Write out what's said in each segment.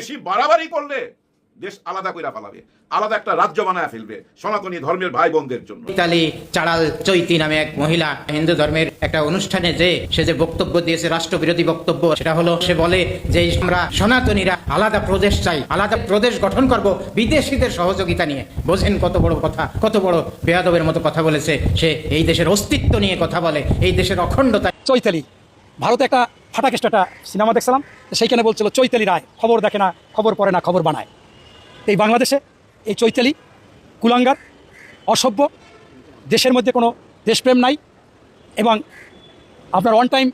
বেশি বাড়াবাড়ি করলে দেশ আলাদা কইরা ফেলাবে, আলাদা একটা রাজ্য বানায় ফেলবে সনাতনী ধর্মের ভাই বোনদের জন্য। চৈতালি চাড়াল চৈতি নামে এক মহিলা হিন্দু ধর্মের একটা অনুষ্ঠানে সে যে বক্তব্য দিয়েছে, রাষ্ট্রবিরোধী বক্তব্য, সেটা হলো সে বলে যে আমরা সনাতনীরা আলাদা প্রদেশ চাই, আলাদা প্রদেশ গঠন করব বিদেশিদের সহযোগিতা নিয়ে। বোঝেন কত বড় কথা, কত বড় বেয়াদবের মতো কথা বলেছে। সে এই দেশের অস্তিত্ব নিয়ে কথা বলে, এই দেশের অখণ্ডতা। চৈতালি ভারতে একটা ফাটাকেষ্ট একটা সিনেমা দেখছিলাম, সেইখানে বলছিল চৈতালি রায় খবর দেখে না, খবর পড়ে না, খবর বানায়। এই বাংলাদেশে এই চৈতালি কুলাঙ্গার, অসভ্য, দেশের মধ্যে কোনো দেশপ্রেম নাই এবং আপনার ওয়ান টাইম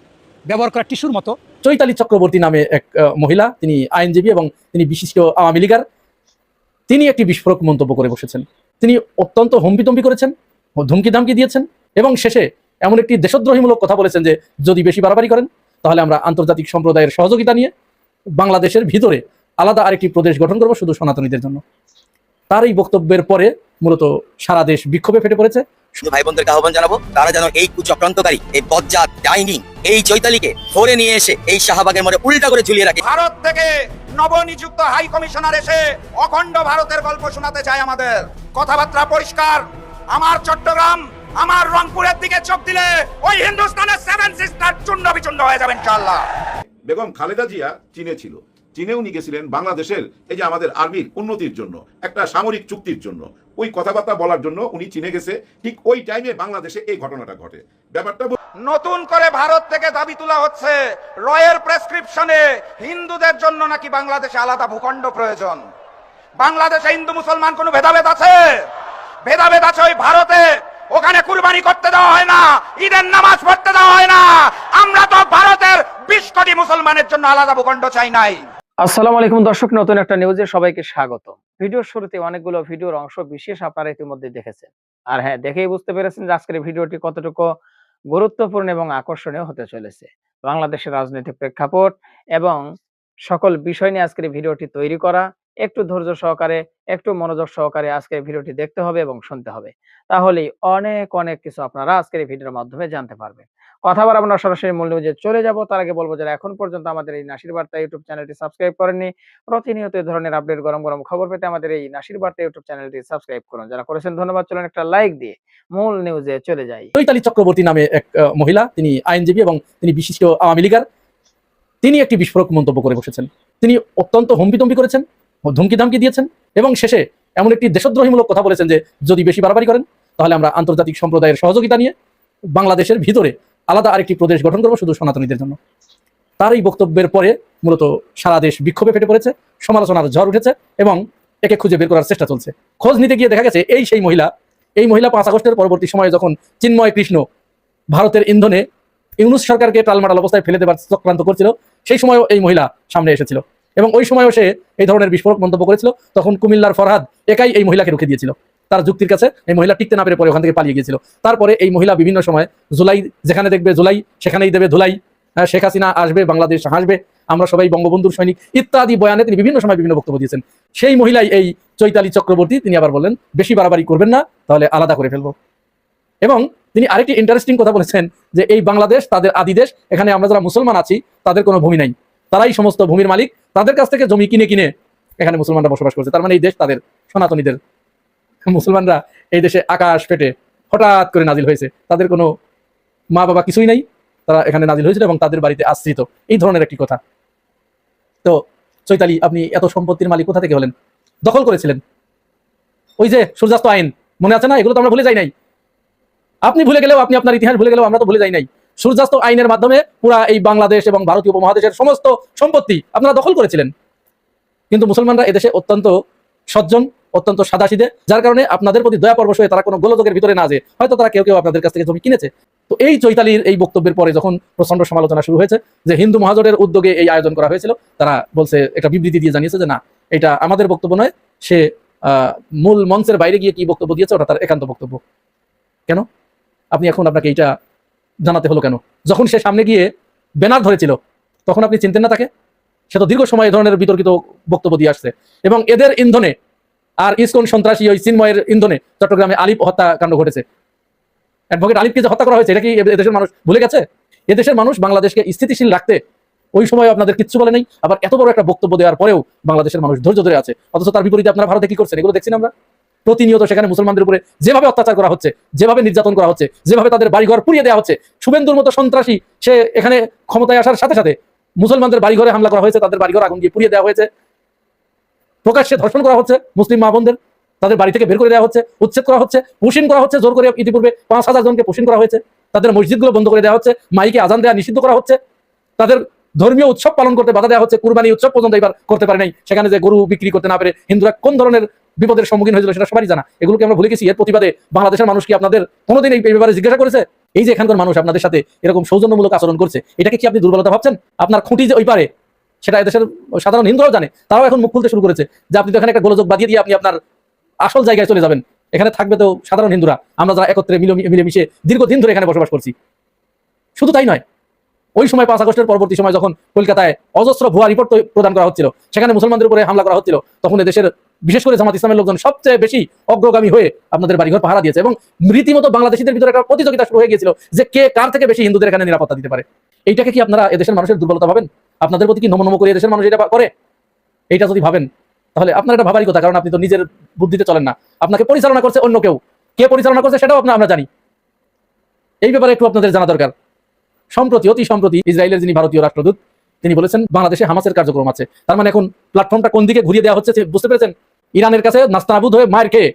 ব্যবহার করা টিস্যুর মতো। চৈতালি চক্রবর্তী নামে এক মহিলা, তিনি আইনজীবী এবং তিনি বিশিষ্ট আওয়ামী লীগার। তিনি একটি বিস্ফোরক মন্তব্য করে বসেছেন। তিনি অত্যন্ত হম্বিতম্বি করেছেন, ধমকি ধামকি দিয়েছেন এবং শেষে এমন একটি দেশদ্রোহীমূলক কথা বলেছেন যে যদি বেশি বাড়াবাড়ি করেন তাহলে আমরা আন্তর্জাতিক সম্প্রদায়ের সহযোগিতা নিয়ে বাংলাদেশের ভিতরে আলাদা আরেকটি প্রদেশ গঠন করব শুধু সনাতনীদের জন্য। তার এই বক্তব্যের পরে মূলত সারা দেশ বিক্ষোভে ফেটে পড়েছে। শুধু ভাই বোনদেরকে আহ্বান জানাবো, তারা যেন এই কুচক্রান্তকারী, এই বজ্জাত ডাইনি এই চৈতালিকে ধরে নিয়ে এসে এই শাহবাগের মধ্যে উল্টা করে ঝুলিয়ে রাখে। ভারত থেকে নবনিযুক্ত হাই কমিশনার এসে অখণ্ড ভারতের গল্প শোনাতে চায় আমাদের। কথাবার্তা পরিষ্কার, আমার চট্টগ্রাম, আমার রংপুরের দিকে চোখ দিলে ওই হিন্দুস্তানের সেভেন সিস্টার চূর্ণ বিচূর্ণ হয়ে যাবে ইনশাআল্লাহ। বেগম খালেদা জিয়া চীনে ছিল, চীনেও নিয়ে গেছিলেন বাংলাদেশের এই যে আমাদের আর্মির উন্নতির জন্য, একটা সামরিক চুক্তির জন্য, ওই কথাবার্তা বলার জন্য উনি চীনে গেছে। ঠিক ওই টাইমে বাংলাদেশে এই ঘটনাটা ঘটে। ব্যাপারটা নতুন করে ভারত থেকে দাবি তোলা হচ্ছে রয়ের প্রেসক্রিপশনে হিন্দুদের জন্য নাকি বাংলাদেশে আলাদা ভূখণ্ড প্রয়োজন। বাংলাদেশে হিন্দু মুসলমান কোনো ভেদাভেদ আছে? ভেদাভেদ আছে ওই ভারতে। ওখানে কুরবানি করতে দেওয়া হয় না, ঈদের নামাজ পড়তে দেওয়া হয় না। আমরা তো ভারতের 20 কোটি মুসলমানের জন্য আলাদা ভূখণ্ড চাই নাই। আসসালামু আলাইকুম দর্শক, নতুন একটা নিউজে সবাইকে স্বাগত। ভিডিওর শুরুতে অনেকগুলো ভিডিওর অংশ বিশেষ আপনারা ইতিমধ্যে দেখেছেন, আর হ্যাঁ, দেখেই বুঝতে পেরেছেন যে আজকের ভিডিওটি কতটুকু গুরুত্বপূর্ণ এবং আকর্ষণীয় হতে চলেছে। বাংলাদেশের রাজনৈতিক প্রেক্ষাপট এবং সকল বিষয় নিয়ে আজকের ভিডিওটি তৈরি করা। একটু ধৈর্য সহকারে, একটু মনোযোগ সহকারে আজকের ভিডিওটি দেখতে হবে এবং শুনতে হবে, তাহলেই অনেক অনেক কিছু আপনারা আজকের এই ভিডিওর মাধ্যমে জানতে পারবেন। কথা বলা আমরা সরাসরি মূল নিউজে চলে যাব। তার আগে বলবো, যারা এখন পর্যন্ত আমাদের এই নাসির বার্তা ইউটিউব চ্যানেলটি সাবস্ক্রাইব করেননি, প্রতিনিয়ত এই ধরনের আপডেট গরম গরম খবর পেতে আমাদের এই নাসির বার্তা ইউটিউব চ্যানেলটি সাবস্ক্রাইব করুন। যারা করেছেন ধন্যবাদ। চলুন একটা লাইক দিয়ে মূল নিউজে চলে যাই। চৈতালি চক্রবর্তী নামে এক মহিলা, তিনি আইনজীবী এবং তিনি বিশিষ্ট আওয়ামী লীগার। তিনি একটি বিস্ফোরক মন্তব্য করে বসেছেন। তিনি অত্যন্ত হম্বিতম্বি করেছেন, ধমকি ধামকি দিয়েছেন এবং শেষে এমন একটি দেশদ্রোহীমূলক কথা বলেছেন যে যদি বেশি বাড়াবাড়ি করেন তাহলে আমরা আন্তর্জাতিক সম্প্রদায়ের সহযোগিতা নিয়ে বাংলাদেশের ভিতরে আলাদা আরেকটি প্রদেশ গঠন করব শুধু সনাতনীদের জন্য। তার এই বক্তব্যের পরে মূলত সারা দেশ বিক্ষোভে ফেটে পড়েছে, সমালোচনার ঝড় উঠেছে এবং একে খুঁজে বের করার চেষ্টা চলছে। খোঁজ নিতে গিয়ে দেখা গেছে এই মহিলা 5 আগস্টের পরবর্তী সময়ে যখন চিন্ময় কৃষ্ণ ভারতের ইন্ধনে ইউনূস সরকারকে টালমাটাল অবস্থায় ফেলে দেবার চক্রান্ত করছিল, সেই সময়ও এই মহিলা সামনে এসেছিল এবং ওই সময়ও সে এই ধরনের বিস্ফোরক মন্তব্য করেছিল। তখন কুমিল্লার ফরহাদ একাই এই মহিলাকে রুখে দিয়েছিল। তার যুক্তির কাছে এই মহিলা টিকতে না পেরে পরে ওখান থেকে পালিয়ে গিয়েছিল। তারপরে এই মহিলা বিভিন্ন সময় জুলাই, যেখানে দেখবে জুলাই সেখানেই দেবে ধুলাই, শেখ হাসিনা আসবে, বাংলাদেশ হাসবে, আমরা সবাই বঙ্গবন্ধুর সৈনিক ইত্যাদি বয়ানে তিনি বিভিন্ন সময় বিভিন্ন বক্তব্য দিয়েছেন। সেই মহিলাই এই চৈতালি চক্রবর্তী, তিনি আবার বললেন বেশি বাড়াবাড়ি করবেন না, তাহলে আলাদা করে ফেলবো। এবং তিনি আরেকটি ইন্টারেস্টিং কথা বলেছেন যে এই বাংলাদেশ তাদের আদি দেশ, এখানে আমরা যারা মুসলমান আছি তাদের কোনো ভূমি নাই, তারাই সমস্ত ভূমির মালিক, তাদের কাছ থেকে জমি কিনে কিনে এখানে মুসলমানরা বসবাস করছে। তার মানে এই দেশ তাদের, সনাতনীদের। মুসলমানরা এই দেশে আকাশ পেটে হঠাৎ করে নাজিল হয়েছে, তাদের কোনো মা বাবা কিছুই নাই, তারা এখানে নাজিল হয়েছিল এবং তাদের বাড়িতে আশ্রিত, এই ধরনের একটি কথা। তো চৈতালি, আপনি এত সম্পত্তির মালিক কোথা থেকে হলেন? দখল করেছিলেন ওই যে সূর্যাস্ত আইন, মনে আছে না? এগুলো তো আমরা ভুলে যাই নাই। আপনি ভুলে গেলেও, আপনি আপনার ইতিহাস ভুলে গেলেও আমরা তো ভুলে যাই নাই। সূর্যাস্ত আইনের মাধ্যমে পুরা এই বাংলাদেশ এবং ভারতীয় উপমহাদেশের সমস্ত সম্পত্তি আপনারা দখল করেছিলেন। কিন্তু মুসলমানরা এদেশে অত্যন্ত সজ্জন, অত্যন্ত সাদাসিধে, যার কারণে আপনাদের প্রতি দয়া পরবশ হয়ে তারা কোনো গোলযোগের ভিতরে না যে হয়তো তারা কেউ কেউ আপনাদের কাছ থেকে জমি কিনেছে। তো এই চৈতালির এই বক্তব্যের পরে যখন প্রচন্ড সমালোচনা শুরু হয়েছে যে হিন্দু মহাজোটের উদ্যোগে এই আয়োজন করা হয়েছিল, তারা বলছে, একটা বিবৃতি দিয়ে জানিয়েছে যে না, এটা আমাদের বক্তব্য নয়, সে মূল মঞ্চের বাইরে গিয়ে কি বক্তব্য দিয়েছে ওটা তার একান্ত বক্তব্য। কেন আপনাকে এইটা জানাতে হলো কেন? যখন সে সামনে গিয়ে ব্যানার ধরেছিল তখন আপনি চিনতেন না তাকে? সে তো দীর্ঘ সময় এই ধরনের বিতর্কিত বক্তব্য দিয়ে আসছে এবং এদের ইন্ধনে আর ইসকন সন্ত্রাসী ওই চিন্ময়ের ইন্ধনে চট্টগ্রামে আলিফ হত্যাকাণ্ড ঘটেছে। অ্যাডভোকেট আলিফকে যে হত্যা করা হয়েছে, এটা কি এদেশের মানুষ ভুলে গেছে? এদেশের মানুষ বাংলাদেশকে স্থিতিশীল রাখতে ওই সময় আপনাদের কিচ্ছু বলে নাই, আবার এত বড় একটা বক্তব্য দেওয়ার পরেও বাংলাদেশের মানুষ ধৈর্য ধরে আছে। অথচ তার বিপরীতে আপনারা ভারতে কি করছেন এগুলো দেখছেন আমরা। প্রতিনিয়ত সেখানে মুসলমানদের উপরে যেভাবে অত্যাচার করা হচ্ছে, যেভাবে নির্যাতন করা হচ্ছে, যেভাবে তাদের বাড়িঘর পুড়িয়ে দেওয়া হচ্ছে, শুভেন্দুর মতো সন্ত্রাসী সে এখানে ক্ষমতায় আসার সাথে সাথে মুসলমানদের বাড়িঘরে হামলা করা হয়েছে, তাদের বাড়িঘর আগুন দিয়ে পুড়িয়ে দেওয়া হয়েছে, প্রকাশ্যে ধর্ষণ করা হচ্ছে মুসলিম মা বোনদের, তাদের বাড়ি থেকে বের করে দেওয়া হচ্ছে, উচ্ছেদ করা হচ্ছে, পুশিন করা হচ্ছে, জোর করে ইতিপূর্বে 5,000 জনকে পুশিন করা হয়েছে, তাদের মসজিদগুলো বন্ধ করে দেওয়া হচ্ছে, মাইকে আজান দেওয়া নিষিদ্ধ করা হচ্ছে, তাদের ধর্মীয় উৎসব পালন করতে বাধা দেওয়া হচ্ছে, কুরবানি উৎসব পর্যন্ত এবার করতে পারে নাই, সেখানে যে গরু বিক্রি করতে না পেরে হিন্দুরা কোন ধরনের বিপদের সম্মুখীন হয়েছিল সেটা সবারই জানা। এগুলোকে আমরা ভুলে গেছি। এর প্রতিবাদে বাংলাদেশের মানুষ কি আপনাদের কোনোদিন এই ব্যাপারে জিজ্ঞাসা করেছে? এই যে এখানকার মানুষ আপনাদের সাথে এরকম সৌজন্যমূলক আচরণ করছে, এটাকে কি আপনি দুর্বলতা ভাবছেন? আপনার খুঁটি যে ওই পারে সেটা এদেশের সাধারণ হিন্দুরাও জানে, তারাও এখন মুখ খুলতে শুরু করেছে যে আপনি তো এখানে একটা গোলযোগ বাঁধিয়ে দিয়ে আপনি আপনার আসল জায়গায় চলে যাবেন, এখানে থাকবে তো সাধারণ হিন্দুরা, আমরা যারা একত্রে মিলেমিশে দীর্ঘদিন ধরে এখানে বসবাস করছি। শুধু তাই নয়, ওই সময় 5 আগস্টের পরবর্তী সময় যখন কলকাতায় অজস্র ভুয়া রিপোর্ট প্রদান করা হচ্ছিল, সেখানে মুসলমানদের উপরে হামলা করা হচ্ছিল, তখন এদেশের বিশেষ করে জামাত ইসলামের লোকজন সবচেয়ে বেশি অগ্রগামী হয়ে আপনাদের বাড়িঘর পাহারা দিয়েছে এবং রীতিমতো বাংলাদেশিদের ভিতরে একটা প্রতিযোগিতা শুরু হয়ে গিয়েছিল যে কে কার থেকে বেশি হিন্দুদের এখানে নিরাপত্তা দিতে পারে। এইটাকে কি আপনারা এদেশের মানুষের দুর্বলতা ভাবেন? আপনাদের প্রতি কি নমনম করে এদেশের মানুষ এটা করে? এইটা যদি ভাবেন তাহলে আপনার এটা ভাবারই কথা, কারণ আপনি তো নিজের বুদ্ধিতে চলেন না, আপনাকে পরিচালনা করছে অন্য কেউ। কে পরিচালনা করছে সেটাও আমরা জানি। এই ব্যাপারে একটু আপনাদের জানা দরকার। অতি সম্প্রতি ইসরায়েলের যিনি ভারতীয় রাষ্ট্রদূত তিনি বলেছেন বাংলাদেশে হামাসের কার্যক্রম আছে। তার মানে এখন প্ল্যাটফর্মটা কোন দিকে ঘুরিয়ে দেওয়া হচ্ছে বুঝতে পেরেছেন? ইরানের কাছে নাস্তানাবুদ হয়ে মার খেয়ে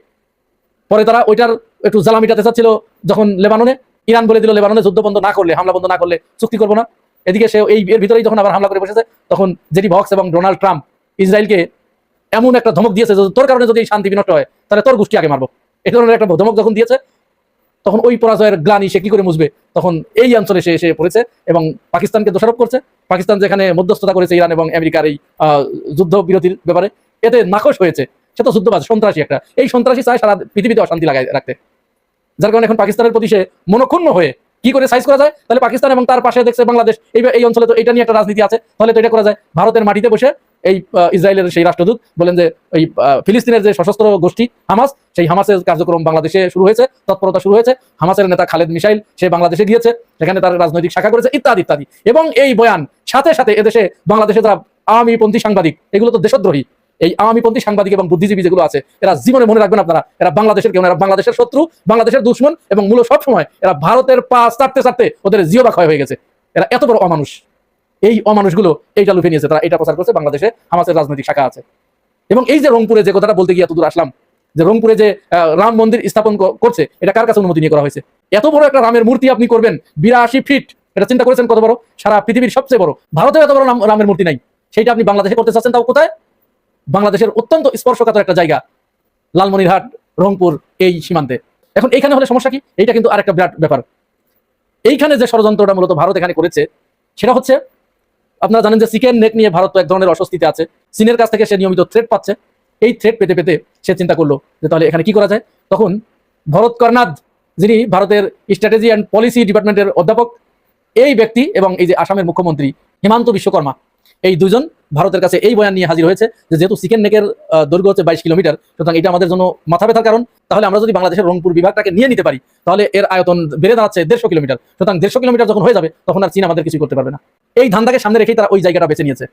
পরে তারা ওইটার একটু জ্বালা মিটাতে চাচ্ছিল যখন লেবাননে, ইরান বলে দিল লেবাননে যুদ্ধ বন্ধ না করলে, হামলা বন্ধ না করলে চুক্তি করবো না। এদিকে সে এর ভিতরেই যখন আবার হামলা করে বসেছে, তখন জেডি ভক্স এবং ডোনাল্ড ট্রাম্প ইসরায়েলকে এমন একটা ধমক দিয়েছে যে তোর কারণে যদি এই শান্তি বিনষ্ট হয় তাহলে তোর গোষ্ঠী আগে মারবো, এই ধরনের একটা ধমক যখন দিয়েছে, তখন ওই পরাজয়ের গ্লানি সে কি করে মুছবে? তখন এই অঞ্চলে সে এসে পড়েছে এবং পাকিস্তানকে দোষারোপ করছে। পাকিস্তান যেখানে মধ্যস্থতা করেছে ইরান এবং আমেরিকার এই যুদ্ধ বিরতির ব্যাপারে, এতে নাখোশ হয়েছে। সে তো যুদ্ধবাজ, সন্ত্রাসী একটা। এই সন্ত্রাসী চায় সারা পৃথিবীতে অশান্তি লাগায় রাখতে, যার কারণে এখন পাকিস্তানের প্রতি সে মনক্ষুণ্ণ হয়ে কি করে সাইজ করা যায়, তাহলে পাকিস্তান এবং তার পাশে দেখছে বাংলাদেশ, এই অঞ্চলে তো এটা নিয়ে একটা রাজনীতি আছে, তাহলে তো এটা করা যায়। ভারতের মাটিতে বসে এই ইসরায়েলের সেই রাষ্ট্রদূত বলেন যে ওই ফিলিস্তিনের যে সশস্ত্র গোষ্ঠী হামাস, সেই হামাসের কার্যক্রম বাংলাদেশে শুরু হয়েছে, তৎপরতা শুরু হয়েছে। হামাসের নেতা খালেদ মিসাইল সে বাংলাদেশে গিয়েছে, সেখানে তার রাজনৈতিক শাখা করেছে ইত্যাদি ইত্যাদি। এবং এই বয়ান সাথে সাথে এদেশে বাংলাদেশে যারা আওয়ামীপন্থী সাংবাদিক, এগুলো তো দেশদ্রোহী। এই আওয়ামীপন্থী সাংবাদিক এবং বুদ্ধিজীবী যেগুলো আছে, এরা জীবনে মনে রাখবেন আপনারা, এরা বাংলাদেশের কেউ না, এরা বাংলাদেশের শত্রু, বাংলাদেশের দুশ্মন এবং মূল সবসময় এরা ভারতের পা চাটতে চাটতে ওদের জিও বা ক্ষয় হয়ে গেছে। এরা এত বড় অমানুষ। এই অমানুষগুলো এইটা লুফে নিয়েছে, তারা এটা প্রচার করছে বাংলাদেশে হামাসের রাজনৈতিক শাখা আছে। এবং এই যে রংপুরে যে কথাটা বলতে গিয়ে এতদূর আসলাম, যে রংপুরে যে রাম মন্দির স্থাপন করছে, এটা কার কাছে অনুমতি নিয়ে করা হয়েছে? এত বড় একটা রামের মূর্তি আপনি করবেন 82 ফিট, এটা চিন্তা করেছেন কত বড়? সারা পৃথিবীর সবচেয়ে বড়। ভারতেও এত বড় রামের মূর্তি নাই, সেইটা আপনি বাংলাদেশে করতে চাচ্ছেন, তাও কোথায়? বাংলাদেশের অত্যন্ত স্পর্শকাতর একটা জায়গা লালমনিরহাট, রংপুর, এই সীমান্তে। এখন এইখানে হলে সমস্যা কি? এইটা কিন্তু আরেকটা বিরাট ব্যাপার। এইখানে যে ষড়যন্ত্রটা মূলত ভারত এখানে করেছে সেটা হচ্ছে, আপনারা জানেন যে চিকেন নেক নিয়ে ভারত তো এক ধরনের অস্বস্তিতে আছে। চীনের কাছ থেকে সে নিয়মিত থ্রেট পাচ্ছে। এই থ্রেট পেতে পেতে সে চিন্তা করলো যে তাহলে এখানে কি করা যায়। তখন ভরত কর্নাদ, যিনি ভারতের স্ট্র্যাটেজি অ্যান্ড পলিসি ডিপার্টমেন্টের অধ্যাপক, এই ব্যক্তি এবং এই যে আসামের মুখ্যমন্ত্রী হিমন্ত বিশ্বকর্মা, এই দুজন ভারতের কাছে এই বয়ান নিয়ে হাজির হয়েছে যে যেহেতু চিকেন নেকের দৈর্ঘ্য হচ্ছে 22 কিলোমিটার, সুতরাং এটা আমাদের জন্য মাথা ব্যথার কারণ। তাহলে আমরা যদি বাংলাদেশের রংপুর বিভাগটাকে নিয়ে নিতে পারি, তাহলে এর আয়তন বেড়ে দাঁড়াচ্ছে 150 কিলোমিটার। সুতরাং 150 কিলোমিটার যখন হয়ে যাবে, তখন আর চীন আমাদের কিছু করতে পারবে না। এই ধান্দাকে সামনে রেখেই তারা ওই জায়গাটা বেছে নিয়েছে।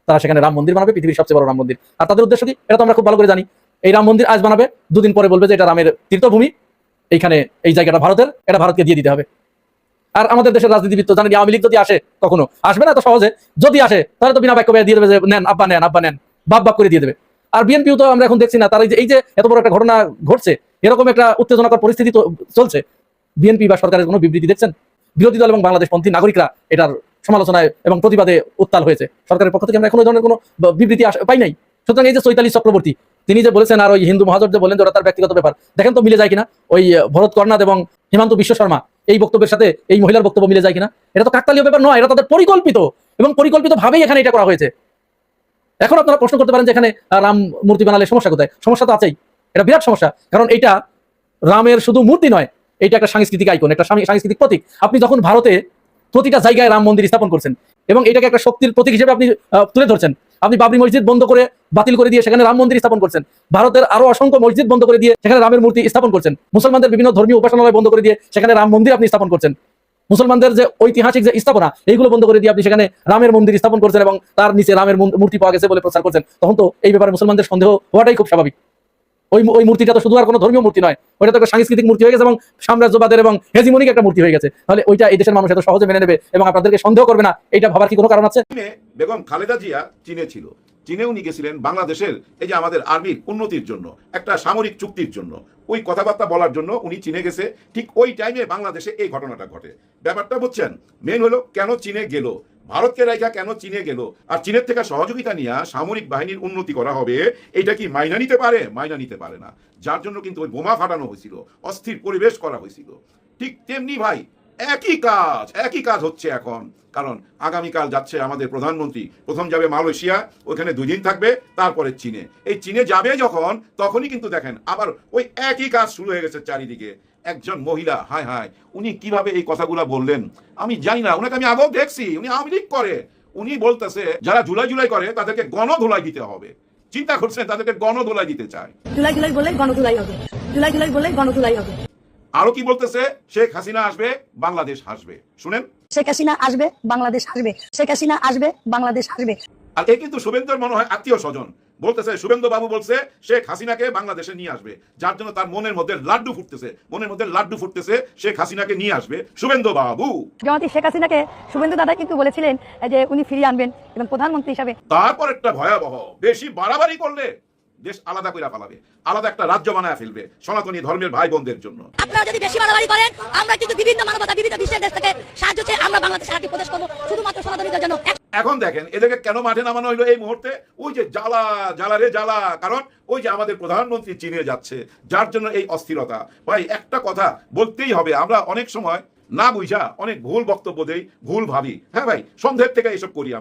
তারা সেখানে রাম মন্দির বানাবে, পৃথিবীর সবচেয়ে বড় রাম মন্দির। আর তাদের উদ্দেশ্য কি, এটা তো আমরা খুব ভালো করে জানি। এই রাম মন্দির আজ বানাবে, 2 দিন পরে বলবে যে এটা রামের তীর্থভূমি, এইখানে এই জায়গাটা ভারতের, এটা ভারতকে দিয়ে দিতে হবে। আর আমাদের দেশের রাজনীতিবিদ তো জানেন, আওয়ামী লীগ যদি আসে, কখনো আসবে না তো সহজে, যদি আসে তাহলে তো বিনা বাক্য দিয়ে দেবে যে নেন আব্বা, নেন আব্বা, নেন, বাপ বাপ করে দিয়ে দেবে। আর বিএনপিও তো আমরা এখন দেখছি না, তার এই যে এত বড় একটা ঘটনা ঘটছে, এরকম একটা উত্তেজনাকর পরিস্থিতি তো চলছে, বিএনপি বা সরকারের কোনো বিবৃতি দেখছেন? বিরোধী দল এবং বাংলাদেশপন্থী নাগরিকরা এটার সমালোচনায় এবং প্রতিবাদে উত্তাল হয়েছে। সরকারের পক্ষ থেকে আমরা এখন ওই ধরনের কোনো বিবৃতি পাই নাই। সুতরাং এই যে চৈতালি চক্রবর্তী তিনি যে বলেছেন, আর ওই হিন্দু মহাজোট যে বলেন যে ওরা তার ব্যক্তিগত ব্যাপার, দেখেন তো মিলে যায় কিনা ওই ভরত কর্নাদ এবং হিমন্ত বিশ্ব শর্মা এই বক্তব্যের সাথে এই মহিলার বক্তব্য মিলে যায় কিনা? এটা তো কাকতালীয় ব্যাপার নয়, এটা তাদের পরিকল্পিত এবং পরিকল্পিতভাবেই এখানে এটা করা হয়েছে। এখন আপনারা প্রশ্ন করতে পারেন যে এখানে রাম মূর্তি বানালে সমস্যা কোথায়? সমস্যা তো আছেই, এটা বিরাট সমস্যা। কারণ এটা রামের শুধু মূর্তি নয়, এটা একটা সাংস্কৃতিক আইকন, একটা সাংস্কৃতিক প্রতীক। আপনি যখন ভারতে প্রতিটা জায়গায় রাম মন্দির স্থাপন করছেন এবং এটাকে একটা শক্তির প্রতীক হিসেবে আপনি তুলে ধরছেন, আপনি বাবরি মসজিদ বন্ধ করে বাতিল করে দিয়ে সেখানে রাম মন্দির স্থাপন করছেন, ভারতের আরো অসংখ্য মসজিদ বন্ধ করে দিয়ে সেখানে রামের মূর্তি স্থাপন করছেন, মুসলমানদের বিভিন্ন ধর্মীয় উপাসনালয় বন্ধ করে দিয়ে সেখানে রাম মন্দির আপনি স্থাপন করছেন। মুসলমানদের যে ঐতিহাসিক যে স্থাপনা এইগুলো বন্ধ করে দিয়ে আপনি সেখানে রামের মন্দির স্থাপন করছেন এবং তার নিচে রামের মূর্তি পাওয়া গেছে বলে প্রচার করছেন, তখন তো এই ব্যাপারে মুসলমানদের সন্দেহ হওয়াটাই খুব স্বাভাবিক। ওই মূর্তিটা তো শুধু আর কোনো ধর্মীয় মূর্তি নয়, ওইটা তো একটা সাংস্কৃতিক মূর্তি হয়ে গেছে এবং সাম্রাজ্যবাদের এবং হেজিমনিক একটা মূর্তি হয়ে গেছে। তাহলে ওইটা এই দেশের মানুষ এত সহজে মেনে নেবে এবং আপনাদেরকে সন্দেহ করবে না, এইটা ভাবার কি কোনো কারণ আছে? চীনে বেগম খালেদা জিয়া চীনে ছিল, চীনে উনি গেছিলেন বাংলাদেশের এই যে আমাদের আর্মির উন্নতির জন্য, একটা সামরিক চুক্তির জন্য, ওই কথাবার্তা বলার জন্য উনি চীনে গেছে। ঠিক ওই টাইমে বাংলাদেশে এই ঘটনাটা ঘটে। ব্যাপারটা বুঝছেন? মেন হলো কেন চীনে গেল, ভারতকে রেখা কেন চীনে গেল, আর চীনের থেকে সহযোগিতা নিয়ে সামরিক বাহিনীর উন্নতি করা হবে, এটা কি মাইনা নিতে পারে? মাইনা নিতে পারে না। যার জন্য কিন্তু ওই বোমা ফাটানো হয়েছিল, অস্থির পরিবেশ করা হয়েছিল। ঠিক তেমনি ভাই একই কাজ হচ্ছে এখন। কারণ আগামীকাল যাচ্ছে আমাদের প্রধানমন্ত্রী, প্রথম যাবে মালয়েশিয়া, ওখানে 2 দিন থাকবে, তারপরে চীনে। এই চীনে যাবে যখন, তখনই কিন্তু দেখেন আবার ওই একই কাজ শুরু হয়ে গেছে চারিদিকে। একজন মহিলা, হায় হায়, উনি কিভাবে এই কথাগুলো বললেন আমি জানি না। ওনাকে আমি আগেও দেখছি, উনি আওয়ামী লীগ করে। উনি বলতেছে যারা জুলাই করে তাদেরকে গণধোলাই দিতে হবে। চিন্তা করছেন, তাদেরকে গণধোলাই দিতে চায়। জুলাই বলে গণধোলাই হবে, জুলাই বলে গণধোলাই হবে। আরো কি বলতেছে? শেখ হাসিনা আসবে, বাংলাদেশ হাসবে। শুনেন, শেখ হাসিনা আসবে, বাংলাদেশ আসবে। শেখ হাসিনা আসবে, বাংলাদেশ আসবে। আর এ কিন্তু শুভেন্দুর মনে হয় আত্মীয় স্বজন। বলতেছে শুভেন্দু বাবু বলছে শেখ হাসিনাকে বাংলাদেশে নিয়ে আসবে, যার জন্য তার মনের মধ্যে লাড্ডু ফুটতেছে, শেখ হাসিনাকে নিয়ে আসবে শুভেন্দু বাবু। জমাতি শেখ হাসিনাকে শুভেন্দু দাদা কিন্তু বলেছিলেন যে উনি ফিরিয়ে আনবেন এবং প্রধানমন্ত্রী হিসাবে। তারপর একটা ভয়াবহ, বেশি বাড়াবাড়ি করলে দেশ আলাদা কইরা ফেলাবে, আলাদা একটা রাজ্য বানায় ফেলবে সনাতনী ধর্মের ভাই বোনদের জন্য। আপনারা যদি বেশি বাড়াবাড়ি করেন, আমরা কিন্তু বিভিন্ন মানবতা, বিভিন্ন বিশ্বের দেশ থেকে সাহায্য চেয়ে আমরা বাংলাদেশে আর্থিক প্রদেশ করবো শুধুমাত্র সনাতনীদের জন্য। এখন দেখেন এদেরকে কেন মাঠে নামানো হইলো এই মুহূর্তে? ওই যে জ্বালা, কারণ ওই যে আমাদের প্রধানমন্ত্রী চীনে যাচ্ছে, যার জন্য এই অস্থিরতা। ভাই একটা কথা বলতেই হবে, আমরা অনেক সময় না বুঝা অনেক ভুল বক্তব্য দেই, ভুল ভাবি। হ্যাঁ ভাই, সন্দেহের থেকে এইসব করি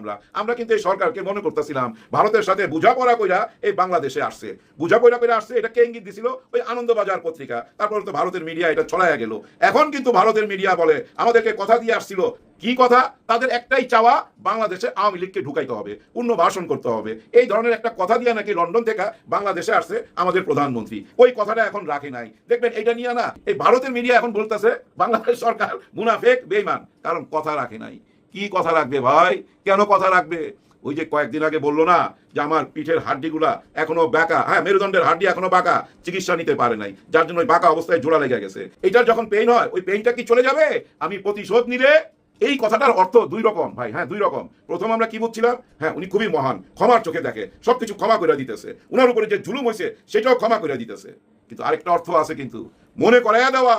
আমরা কিন্তু এই সরকারকে মনে করতেছিলাম ভারতের সাথে বোঝাপড়া কইরা এই বাংলাদেশে আসছে, বোঝাপড়া করে আসছে। এটা কে ইঙ্গিত দিছিল? ওই আনন্দবাজার পত্রিকা। তারপর তো ভারতের মিডিয়া এটা ছড়ায়া গেল। এখন কিন্তু ভারতের মিডিয়া বলে আমাদেরকে কথা দিয়ে আসছিল। কি কথা? তাদের একটাই চাওয়া, বাংলাদেশে আওয়ামী লীগকে ঢুকাইতে হবে, পুনর্বাসন করতে হবে। এই ধরনের একটা কথা দিয়ে নাকি লন্ডন থেকে বাংলাদেশে আসছে আমাদের প্রধানমন্ত্রী। ওই কথাটা এখন রাখে নাই। দেখবেন এটা নিয়ে না এই ভারতের মিডিয়া এখন বলতেছে বাংলাদেশ সরকার মুনাফেক, বেঈমান, কারণ কথা রাখে নাই। কি কথা রাখবে ভাই? কেন কথা রাখবে? ওই যে কয়েকদিন আগে বললো না যে আমার পিঠের হাড্ডিগুলা এখনো বাঁকা, হ্যাঁ মেরুদণ্ডের হাড্ডি এখনো বাঁকা, চিকিৎসা নিতে পারে নাই, যার জন্য ওই বাঁকা অবস্থায় জোড়া লেগে গেছে। এটার যখন পেইন হয়, ওই পেইনটা কি চলে যাবে? আমি প্রতিশোধ নিলে। এই কথাটার অর্থ 2 রকম ভাই। হ্যাঁ 2 রকম। প্রথম আমরা কি বুঝছিলাম, হ্যাঁ উনি খুবই মহান, ক্ষমার চোখে দেখে, সবকিছু ক্ষমা করে দিতেছে, উনার উপরে যে জুলুম হয়েছে সেটাও ক্ষমা করে দিতেছে। কিন্তু আরেকটা অর্থ আছে, কিন্তু মনে করাইয়া দেওয়া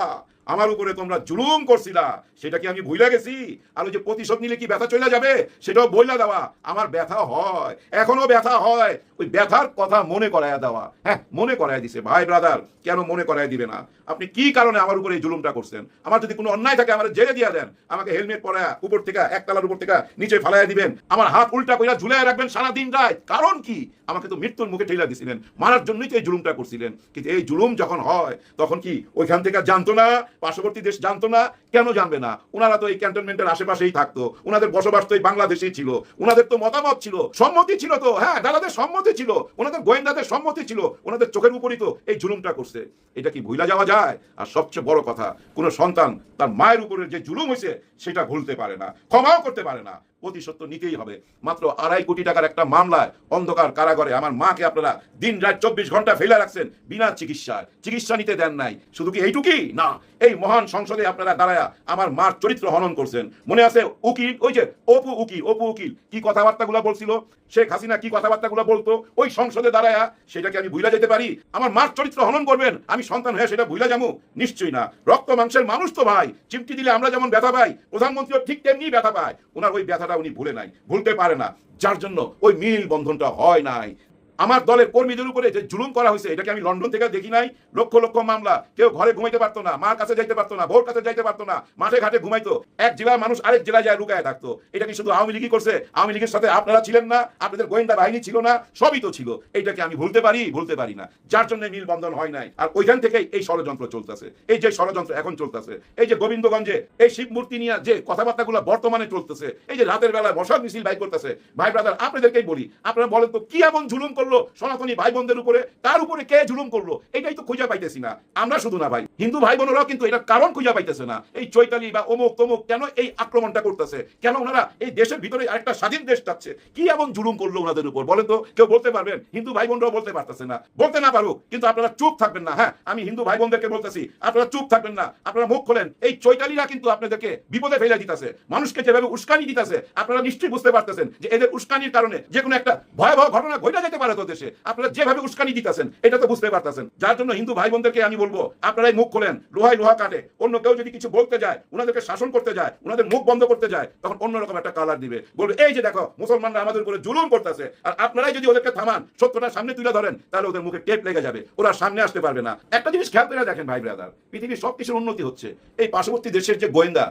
আমার উপরে তোমরা জুলুম করছিলা, সেটা কি আমি ভুলে গেছি? আর ওই যে প্রতিশোধ নিলে কি ব্যথা চলে যাবে, সেটাও বইলা দেওয়া। আমার ব্যথা হয়, এখনো ব্যথা হয়, ওই ব্যথার কথা মনে করাইয়া দেওয়া। হ্যাঁ মনে করাই দিছে। ভাই ব্রাদার, কেন মনে করাই দিবে না? আপনি কি কারণে আমার উপরে এই জুলুমটা করছেন? আমার যদি কোনো অন্যায় থাকে আমার জেলে দিয়ে দেন, আমাকে হেলমেট পরায়া উপর থেকে, একতলার উপর থেকে নিচে ফালাইয়া দিবেন, আমার হাত উল্টা কইরা ঝুলাইয়া রাখবেন সারা দিন রাত। কারণ কি? আমাকে তো মৃত্যুর মুখে ঠেলা দিছিলেন, মারার জন্যই তো এই জুলুমটা করছিলেন। কিন্তু এই জুলুম যখন হয়, তখন কি ওইখান থেকে জানতো না? পার্শ্ববর্তী দেশ জানতো না? কেন জানবে না? ওনারা তো এই ক্যান্টনমেন্টের আশেপাশেই থাকতো, ওনাদের বসবাস তো এই বাংলাদেশেই ছিল, ওনাদের তো মতামত ছিল, সম্মতি ছিল তো। হ্যাঁ দাদাদের সম্মতি ছিল, ওনাদের গোয়েন্দাদের সম্মতি ছিল, ওনাদের চোখের উপরই তো এই জুলুমটা করছে। এটা কি ভুলা যাওয়া যায়? আর সবচেয়ে বড় কথা, কোন সন্তান তার মায়ের উপরে যে জুলুম হয়েছে সেটা ভুলতে পারে না, ক্ষমাও করতে পারে না। প্রতিশোধ তো নিতেই হবে। মাত্র 2.5 কোটি টাকার একটা মামলায় অন্ধকার কারাগারে আমার মাকে আপনারা দিন রাত 24 ঘন্টা ফেলে রাখছেন বিনা চিকিৎসায়, চিকিৎসা নিতে দেন নাই। শুধু কি এইটুকুই না, এই মহান সংসদে আপনারা দাঁড়ায়া আমার মার চরিত্র হনন করছেন। মনে আছে উকিল, ওই যে অপু উকিল কি কথাবার্তাগুলো বলছিল, শেখ হাসিনা কি কথাবার্তাগুলো বলতো ওই সংসদে দাঁড়ায়া, সেটাকে আমি ভুলা যেতে পারি? আমার মার চরিত্র হনন করবেন, আমি সন্তান হয়ে সেটা ভুলা যাবো? নিশ্চয়ই না। রক্ত মাংসের মানুষ তো ভাই, চিমটি দিলে আমরা যেমন ব্যথা পাই, প্রধানমন্ত্রীও ঠিক তেমনি ব্যথা পায়। ওনার ওই ব্যথাটা উনি ভুলে নাই, ভুলতে পারে না, যার জন্য ওই মিল বন্ধনটা হয় নাই। আমার দলের কর্মীদের উপরে যে জুলুম করা হয়েছে, এটাকে আমি লন্ডন থেকে দেখি নাই? লক্ষ লক্ষ মামলা, কেউ ঘরে ঘুমাইতে পারতো না, মার কাছে যাইতে পারতো না, বোর কাছে যাইতে পারতো না, মাঠে ঘাটে ঘুমাইতো, এক জেলার মানুষ আরেক জেলায় যায় লুকায় থাকতো। এটা কি শুধু আওয়ামী লীগই করছে? আওয়ামী লীগের সাথে আপনারা ছিলেন না? আপনাদের গোয়েন্দা বাহিনী ছিল না? সবই তো ছিল। এটাকে আমি ভুলতে পারি? ভুলতে পারি না, যার জন্য মিল বন্ধন হয় নাই। আর ওইখান থেকেই এই ষড়যন্ত্র চলতেছে, এই যে ষড়যন্ত্র এখন চলতেছে, এই যে গোবিন্দগঞ্জে এই শিব মূর্তি নিয়ে যে কথাবার্তাগুলো বর্তমানে চলতেছে, এই যে রাতের বেলায় বসার মিছিল ভাই করতেছে, ভাই ব্রাদার আপনাদেরকেই বলি, আপনারা বলেন তো কি এমন জুলুম করলো করলো সনাতনী ভাই বোনদের উপরে, তার উপরে কে জুলুম করলো, এটাই তো খুঁজে পাইতেছি না। আমরা শুধু না ভাই, হিন্দু ভাই বোনেরাও কিন্তু এটার কারণ খুঁজে পাইতেছে না। এই চৈতালি বা অমুক তমুক কেন এই আক্রমণটা করতেছে, কেন ওনারা এই দেশের ভিতরে আরেকটা স্বাধীন দেশ চাচ্ছে, কি এমন জুলুম করলো ওনাদের উপর বলেন তো? কেউ বলতে পারবেন? হিন্দু ভাই বোনরাও বলতে পারতেছে না। বলতে না পারুক, কিন্তু আপনারা চুপ থাকবেন না। হ্যাঁ, আমি হিন্দু ভাই বোনদেরকে বলতেছি, আপনারা চুপ থাকবেন না, আপনারা মুখ খোলেন। এই চৈতালিরা কিন্তু আপনাদেরকে বিপদে ফেলে দিতেছে, মানুষকে যেভাবে উস্কানি দিতেছে, আপনারা নিশ্চয়ই বুঝতে পারতেছেন যে এদের উস্কানির কারণে যে কোনো একটা ভয়াবহ ঘটনা ঘটে যেতে পারে তো দেশে। আপনারা যেভাবে উস্কানি দিতেছেন এটা তো বুঝতে পারতেছেন। যার জন্য হিন্দু ভাই বোনদেরকে আমি বলবো, আপনারাই মুখ খোলেন। লোহায় লোহা কাটে। অন্য কেউ যদি কিছু বলতে যায়, ওনাদেরকে শাসন করতে যায়, ওনাদের মুখ বন্ধ করতে যায়, তখন অন্যরকম একটা কালার দিবে, বলবে এই যে দেখো মুসলমানরা আমাদের উপরে জুলুম করতেছে। আর আপনারাই যদি ওদেরকে থামান, সত্যটা সামনে তুলে ধরেন, তাহলে ওদের মুখে টেপ লেগে যাবে, ওরা সামনে আসতে পারবে না। একটা জিনিস খেয়াল করে দেখেন ভাই ব্রাদার, পৃথিবীর সবকিছুর উন্নতি হচ্ছে, এই পার্শ্ববর্তী দেশের যে গোয়েন্দা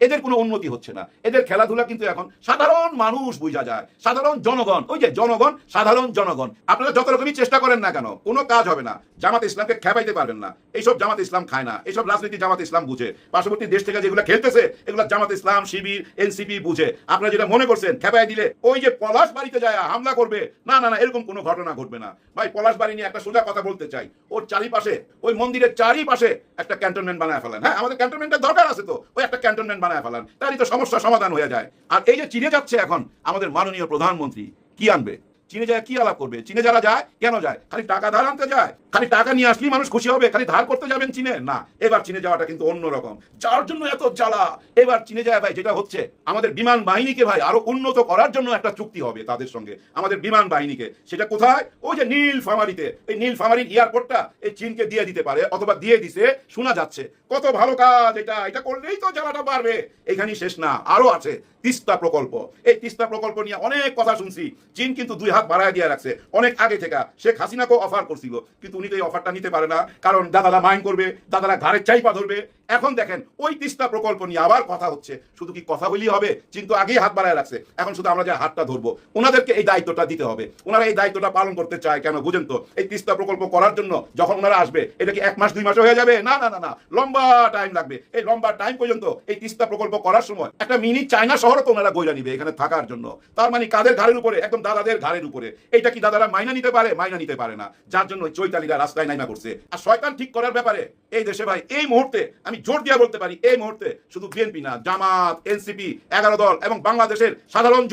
এদের কোনো উন্নতি হচ্ছে না। এদের খেলাধুলা কিন্তু এখন সাধারণ মানুষ বুঝা যায়, সাধারণ জনগণ, ওই যে জনগণ, সাধারণ জনগণ। আপনারা যত রকমই চেষ্টা করেন না কেন, কোনো কাজ হবে না। জামাত ইসলামকে খেপাইতে পারবেন না। এইসব জামাত ইসলাম খায় না, এইসব রাজনীতি জামাত ইসলাম বুঝে। পার্শ্ববর্তী দেশ থেকে যেগুলো খেলতেছে, এগুলো জামাত ইসলাম, শিবির, এনসিপি বুঝে। আপনারা যেটা মনে করছেন খেপাই দিলে ওই যে পলাশ বাড়িতে যায় হামলা করবে, না না না, এরকম কোনো ঘটনা ঘটবে না ভাই। পলাশ বাড়ি নিয়ে একটা সোজা কথা বলতে চাই, ওর চারিপাশে, ওই মন্দিরের চারিপাশে একটা ক্যান্টনমেন্ট বানায় ফেলেন। হ্যাঁ, আমাদের ক্যান্টনমেন্টের দরকার আছে তো, ওই একটা ক্যান্টনমেন্ট বানায় ফেলেন, তারই তো সমস্যা সমাধান হয়ে যায়। আর এই যে চীনে যাচ্ছে এখন আমাদের মাননীয় প্রধানমন্ত্রী, কি আনবে চীনে যায়? কি আলাপ করবে? চীনে যারা যায় কেন যায়? খালি টাকা ধার আনতে যায়? খালি টাকা নিয়ে আসলেই মানুষ খুশি হবে? খালি ধার করতে যাবেন চীনে? না, এবার চীনে যাওয়াটা কিন্তু অন্যরকম। যার জন্য এত জ্বালা, এবার চীনে যায় ভাই যেটা হচ্ছে, আমাদের বিমান বাহিনীকে ভাই আরো উন্নত করার জন্য একটা চুক্তি হবে তাদের সঙ্গে, আমাদের বিমান বাহিনীকে। সেটা কোথায়? ওই যে নীলফামারীতে। এই নীলফামারীর এয়ারপোর্টটা এই চীনকে দিয়ে দিতে পারে, অথবা দিয়ে দিছে শোনা যাচ্ছে। কত ভালো কাজ এটা, এটা করলেই তো জ্বালাটা বাড়বে। এখানেই শেষ না, আরো আছে তিস্তা প্রকল্প। এই তিস্তা প্রকল্প নিয়ে অনেক কথা শুনছি। চীন কিন্তু 2 হাত বাড়ায় দিয়ে রাখছে অনেক আগে থেকে। শেখ হাসিনাকেও অফার করছিল, কিন্তু উনি তো এই অফারটা নিতে পারে না, কারণ দাদারা মাইন্ড করবে, দাদারা ঘাড়ের চাইপা ধরবে। এখন দেখেন ওই তিস্তা প্রকল্প নিয়ে আবার কথা হচ্ছে। শুধু কি কথা বললেই হবে? চীন তো আগেই হাত বাড়ায় রাখছে, এখন শুধু আমরা যে হাতটা ধরবো, ওনাদেরকে এই দায়িত্বটা দিতে হবে। ওনারা এই দায়িত্বটা পালন করতে চায় কেন বুঝেন তো? এই তিস্তা প্রকল্প করার জন্য যখন ওনারা আসবে, এটা কি 1 মাস 2 মাসে হয়ে যাবে? না না না না, লম্বা টাইম লাগবে। এই লম্বা টাইম পর্যন্ত এই তিস্তা প্রকল্প করার সময় একটা মিনি চায়না শহরও তো ওনারা বইলা নিবে এখানে থাকার জন্য। তার মানে কাদের ঘাড়ের উপরে? একদম দাদাদের ঘাড়ের উপরে। এইটা কি দাদারা মাইনা নিতে পারে? মাইনা নিতে পারে না। যার জন্য চৈতালিরা রাস্তায় নাইমা করছে। আর শয়তান ঠিক করার ব্যাপারে এই দেশে ভাই এই মুহূর্তে আমি জোর দিয়ে বলতে পারি, এই মুহূর্তে শুধু বিএনপি না, জামাত, এনসিপি, 11 দল এবং বাংলাদেশের সাধারণ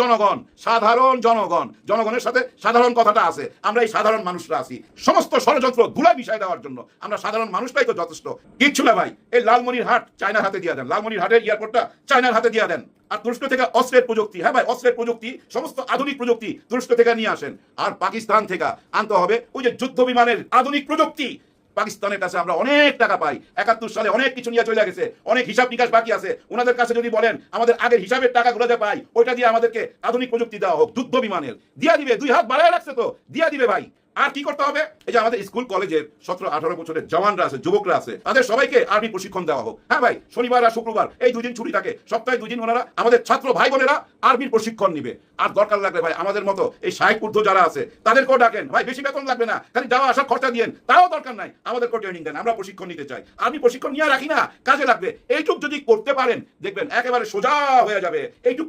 জনগণ, জনগণের সাথে সাধারণ কথাটা আছে। আমরা এই সাধারণ মানুষরা আছি। সমস্ত ষড়যন্ত্র ধুলায় মিশাই দেওয়ার জন্য আমরা সাধারণ মানুষটাই তো যথেষ্ট। কিচ্ছু না ভাই, এই লালমনির হাট চায়নার হাতে দিয়ে দেন, লালমনির হাটের এয়ারপোর্টটা চায়নার হাতে দিয়ে দেন। আর তুরস্ক থেকে অস্ত্রের প্রযুক্তি, হ্যাঁ ভাই, অস্ত্রের প্রযুক্তি, সমস্ত আধুনিক প্রযুক্তি তুরস্ক থেকে নিয়ে আসেন। আর পাকিস্তান থেকে আনতে হবে ওই যে যুদ্ধ বিমানের আধুনিক প্রযুক্তি। পাকিস্তানের কাছে আমরা অনেক টাকা পাই, 71 সালে অনেক কিছু নিয়ে চলে গেছে, অনেক হিসাব নিকাশ বাকি আছে। ওনাদের কাছে যদি বলেন আমাদের আগের হিসাবের টাকাগুলো যে পাই, ওইটা দিয়ে আমাদেরকে আধুনিক প্রযুক্তি দেওয়া হোক, যুদ্ধ বিমানের দিয়া দিবে। 2 হাত বাড়ায় রাখছে তো, দিয়া দিবে ভাই। আর কি করতে হবে? এই যে আমাদের স্কুল কলেজের 17-18 বছরের জওয়ানরা আছে, যুবকরা আছে, তাদের সবাইকে আর্মি প্রশিক্ষণ দেওয়া হোক। হ্যাঁ ভাই, শনিবার আর শুক্রবার এই 2 দিন ছুটি থাকে, সপ্তাহে 2 দিন ওনারা আমাদের ছাত্র ভাই বোনেরা আর্মির প্রশিক্ষণ নিবে। আর দরকার লাগলে ভাই আমাদের মতো এই 60 ঊর্ধ্ব যারা আছে তাদেরকেও ডাকেন ভাই, বেশি বেতন লাগবে না, খালি যাওয়া আসার খরচা দিয়েন, তাও দরকার নাই, আমাদেরকেও ট্রেনিং দেন, আমরা প্রশিক্ষণ নিতে চাই। আর্মি প্রশিক্ষণ নিয়ে রাখি না, কাজে লাগবে। এইটুক যদি করতে পারেন দেখবেন একেবারে সোজা হয়ে যাবে। এইটুক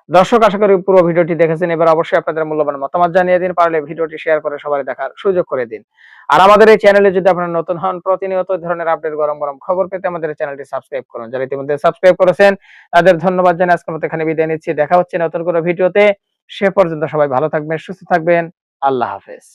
দর্শক, আশা করি পুরো ভিডিওটি দেখেছেন। এবার অবশ্যই আপনাদের মূল্যবান মতামত জানিয়ে দিন, পারলে ভিডিওটি শেয়ার করে সবাই দেখার সুযোগ করে দিন। আর আমাদের এই চ্যানেলে যদি আপনারা নতুন হন, প্রতিনিয়ত এই ধরনের আপডেট, গরম গরম খবর পেতে আমাদের চ্যানেলটি সাবস্ক্রাইব করুন। যারা ইতিমধ্যে সাবস্ক্রাইব করেছেন তাদের ধন্যবাদ জানিয়ে আজকের মতো এখানে বিদায় নিচ্ছি। দেখা হচ্ছে নতুন কোনো ভিডিওতে। সে পর্যন্ত সবাই ভালো থাকবেন, সুস্থ থাকবেন। আল্লাহ হাফেজ।